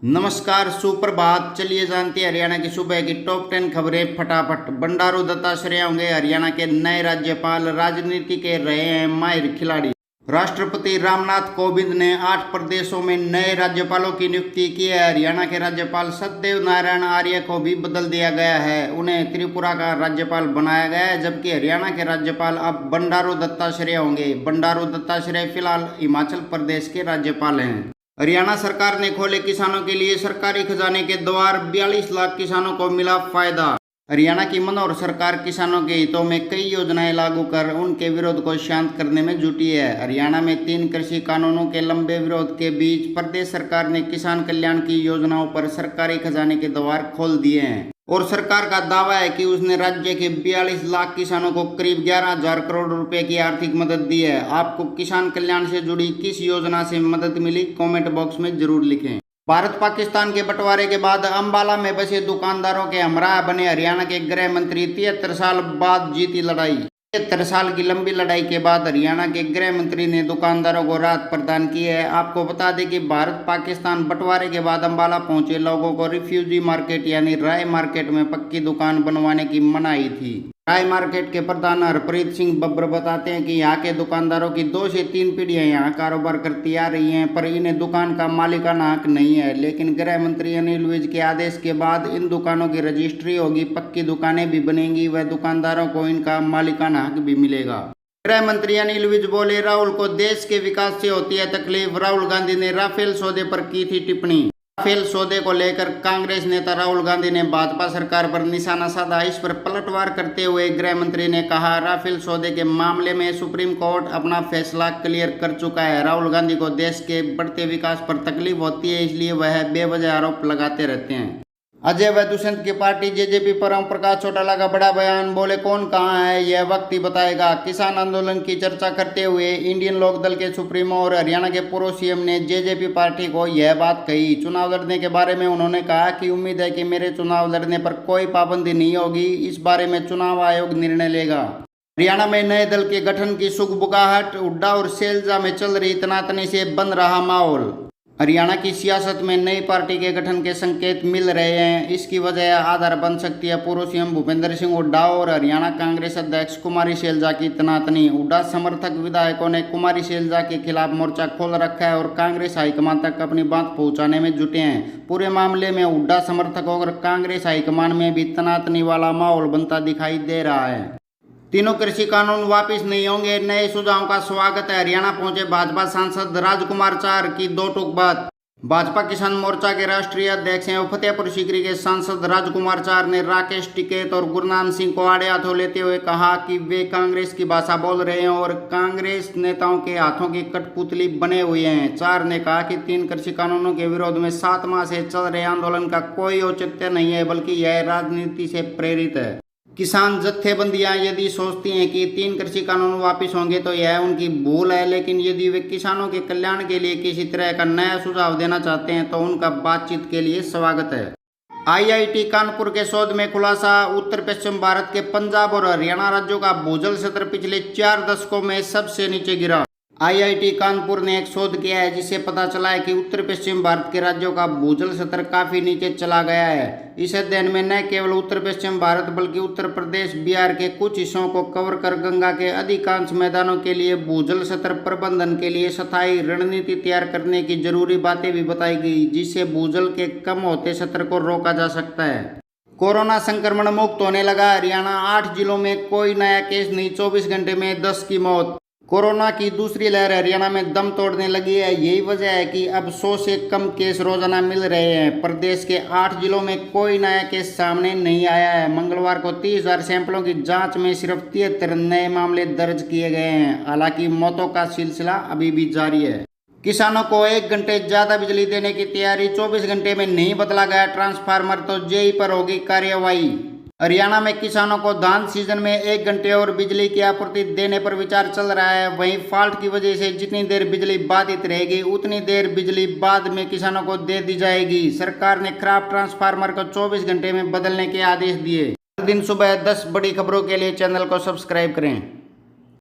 नमस्कार, सुप्रभात। चलिए जानते हैं हरियाणा की सुबह की टॉप 10 खबरें फटाफट। बंडारू दत्तात्रेय होंगे हरियाणा के नए राज्यपाल। राजनीति के रहे हैं माहिर खिलाड़ी। राष्ट्रपति रामनाथ कोविंद ने 8 प्रदेशों में नए राज्यपालों की नियुक्ति की है। हरियाणा के राज्यपाल सत्यदेव नारायण आर्य को भी बदल दिया गया है। उन्हें त्रिपुरा का राज्यपाल बनाया गया है, जबकि हरियाणा के राज्यपाल अब बंडारू दत्तात्रेय होंगे। बंडारू दत्तात्रेय फिलहाल हिमाचल प्रदेश के राज्यपाल हैं। हरियाणा सरकार ने खोले किसानों के लिए सरकारी खजाने के द्वार। 42 लाख किसानों को मिला फायदा। हरियाणा की मनोहर सरकार किसानों के हितों में कई योजनाएं लागू कर उनके विरोध को शांत करने में जुटी है। हरियाणा में 3 कृषि कानूनों के लंबे विरोध के बीच प्रदेश सरकार ने किसान कल्याण की योजनाओं पर सरकारी खजाने के द्वार खोल दिए हैं और सरकार का दावा है कि उसने राज्य के 42 लाख किसानों को करीब 11,000 करोड़ रुपए की आर्थिक मदद दी है। आपको किसान कल्याण से जुड़ी किस योजना से मदद मिली, कमेंट बॉक्स में जरूर लिखें। भारत पाकिस्तान के बंटवारे के बाद अंबाला में बसे दुकानदारों के हमराह बने हरियाणा के गृह मंत्री। 73 साल बाद जीती लड़ाई। 73 साल की लंबी लड़ाई के बाद हरियाणा के गृह मंत्री ने दुकानदारों को राहत प्रदान की है। आपको बता दें कि भारत पाकिस्तान बंटवारे के बाद अंबाला पहुंचे लोगों को रिफ्यूजी मार्केट यानी राय मार्केट में पक्की दुकान बनवाने की मनाही थी। राय मार्केट के प्रधान हरप्रीत सिंह बब्बर बताते हैं कि यहाँ के दुकानदारों की 2 से 3 पीढ़ियां यहाँ कारोबार करती आ रही हैं, पर इन्हें दुकान का मालिकाना हक नहीं है। लेकिन गृह मंत्री अनिल विज के आदेश के बाद इन दुकानों की रजिस्ट्री होगी, पक्की दुकानें भी बनेंगी व दुकानदारों को इनका मालिकाना हक भी मिलेगा। गृह मंत्री अनिल विज बोले, राहुल को देश के विकास से होती है तकलीफ। राहुल गांधी ने राफेल सौदे पर की थी टिप्पणी। राफेल सौदे को लेकर कांग्रेस नेता राहुल गांधी ने भाजपा सरकार पर निशाना साधा। इस पर पलटवार करते हुए गृह मंत्री ने कहा, राफेल सौदे के मामले में सुप्रीम कोर्ट अपना फैसला क्लियर कर चुका है। राहुल गांधी को देश के बढ़ते विकास पर तकलीफ होती है, इसलिए वह बेवजह आरोप लगाते रहते हैं। अजय व दुष्यंत की पार्टी जेजेपी पर ओम प्रकाश चौटाला का बड़ा बयान। बोले, कौन कहाँ है यह वक्त ही बताएगा। किसान आंदोलन की चर्चा करते हुए इंडियन लोक दल के सुप्रीमो और हरियाणा के पूर्व सीएम ने जेजेपी पार्टी को यह बात कही। चुनाव लड़ने के बारे में उन्होंने कहा कि उम्मीद है कि मेरे चुनाव लड़ने पर कोई पाबंदी नहीं होगी। इस बारे में चुनाव आयोग निर्णय लेगा। हरियाणा में नए दल के गठन की सुगबुगाहट। हुड्डा और शैलजा में चल रही तनातनी से बन रहा माहौल। हरियाणा की सियासत में नई पार्टी के गठन के संकेत मिल रहे हैं। इसकी वजह आधार बन सकती है पूर्व सीएम भूपेंद्र सिंह हुड्डा और हरियाणा कांग्रेस अध्यक्ष कुमारी शैलजा की तनातनी। हुड्डा समर्थक विधायकों ने कुमारी शैलजा के खिलाफ मोर्चा खोल रखा है और कांग्रेस हाईकमान तक अपनी बात पहुंचाने में जुटे हैं। पूरे मामले में हुड्डा समर्थकों और कांग्रेस हाईकमान में भी तनातनी वाला माहौल बनता दिखाई दे रहा है। तीनों कृषि कानून वापस नहीं होंगे, नए सुझावों का स्वागत है। हरियाणा पहुंचे भाजपा सांसद राजकुमार चार की 2 टूक बात। भाजपा किसान मोर्चा के राष्ट्रीय अध्यक्ष एवं फतेहपुर सीकरी के सांसद राजकुमार चार ने राकेश टिकैत और गुरनाम सिंह को आड़े हाथों लेते हुए कहा कि वे कांग्रेस की भाषा बोल रहे हैं और कांग्रेस नेताओं के हाथों की कठपुतली बने हुए हैं। चार ने कहा कि 3 कृषि कानूनों के विरोध में 7 माह से चल रहे आंदोलन का कोई औचित्य नहीं है, बल्कि यह राजनीति से प्रेरित है। किसान जत्थेबंदियां यदि सोचती हैं कि 3 कृषि कानून वापस होंगे तो यह उनकी भूल है, लेकिन यदि वे किसानों के कल्याण के लिए किसी तरह का नया सुझाव देना चाहते हैं तो उनका बातचीत के लिए स्वागत है। आईआईटी कानपुर के शोध में खुलासा। उत्तर पश्चिम भारत के पंजाब और हरियाणा राज्यों का भूजल स्तर पिछले 4 दशकों में सबसे नीचे गिरा। आईआईटी कानपुर ने एक शोध किया है जिससे पता चला है कि उत्तर पश्चिम भारत के राज्यों का भूजल स्तर काफी नीचे चला गया है। इस अध्ययन में न केवल उत्तर पश्चिम भारत बल्कि उत्तर प्रदेश, बिहार के कुछ हिस्सों को कवर कर गंगा के अधिकांश मैदानों के लिए भूजल स्तर प्रबंधन के लिए स्थायी रणनीति तैयार करने की जरूरी बातें भी बताई गई, जिससे भूजल के कम होते स्तर को रोका जा सकता है। कोरोना संक्रमण मुक्त होने लगा हरियाणा। 8 जिलों में कोई नया केस नहीं, 24 घंटे में 10 की मौत। कोरोना की दूसरी लहर हरियाणा में दम तोड़ने लगी है। यही वजह है कि अब 100 से कम केस रोजाना मिल रहे हैं। प्रदेश के 8 जिलों में कोई नया केस सामने नहीं आया है। मंगलवार को 30,000 सैंपलों की जांच में सिर्फ 73 नए मामले दर्ज किए गए हैं। हालांकि मौतों का सिलसिला अभी भी जारी है। किसानों को 1 घंटे ज्यादा बिजली देने की तैयारी। 24 घंटे में नहीं बदला गया ट्रांसफार्मर तो जेई पर होगी कार्रवाई। हरियाणा में किसानों को धान सीजन में 1 घंटे और बिजली की आपूर्ति देने पर विचार चल रहा है। वहीं फॉल्ट की वजह से जितनी देर बिजली बाधित रहेगी उतनी देर बिजली बाद में किसानों को दे दी जाएगी। सरकार ने खराब ट्रांसफार्मर को 24 घंटे में बदलने के आदेश दिए। हर दिन सुबह 10 बड़ी खबरों के लिए चैनल को सब्सक्राइब करें।